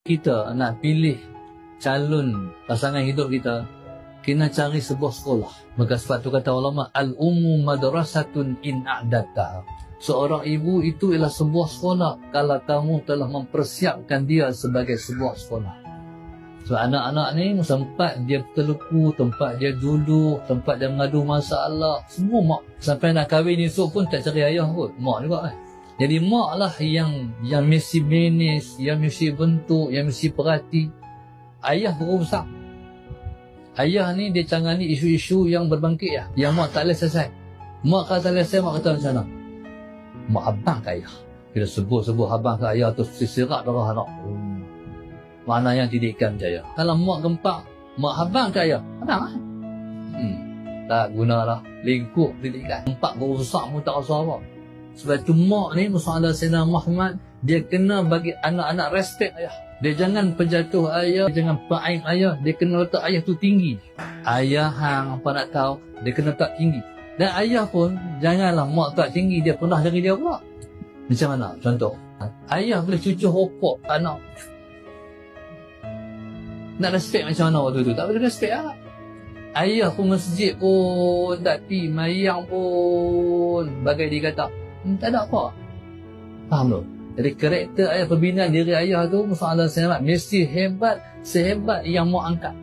kita nak pilih calon pasangan hidup kita, kena cari sebuah sekolah. Maka sebab tu kata ulama, al-ummu madrasatun in a'datta. Seorang ibu itu ialah sebuah sekolah kalau kamu telah mempersiapkan dia sebagai sebuah sekolah. So anak-anak ni tempat dia terluku, tempat dia duduk, tempat dia mengadu masalah, semua mak. Sampai nak kahwin esok pun tak cari ayah pun, mak juga Jadi mak lah yang mesti manage, yang mesti bentuk, yang mesti perhati. Ayah berurusan. Ayah ni dia tangani isu-isu yang berbangkit ya, yang mak tak boleh selesai. Mak kalau tak boleh selesai, mak kata macam mana? Mak abang ke ayah. Kita sebut abang ke ayah tu sisirak darah anak. Mana yang didikan jaya. Kalau mak gempak, mak abang ke ayah? Abang lah. Tak gunalah. Lingkup didikan. Gempak berusak pun tak rasa apa. Sebab tu mak ni, Musa Sayyidina Muhammad, dia kena bagi anak-anak respect ayah. Dia jangan penjatuh ayah, jangan peraib ayah. Dia kena letak ayah tu tinggi. Ayah hang apa nak tahu, dia kena letak tinggi. Dan ayah pun, janganlah mak letak tinggi, dia pernah dari dia pula. Macam mana? Contoh. Ayah boleh cucuh opok anak. Nak respect macam mana waktu tu? Tak boleh respect lah. Ayah pun masjid pun tak pi, mayang pun bagai dia kata, tak ada apa. Faham tu? Jadi karakter ayah, pembinaan diri ayah tu, Musa alaihi salam mesti hebat, sehebat yang mak angkat.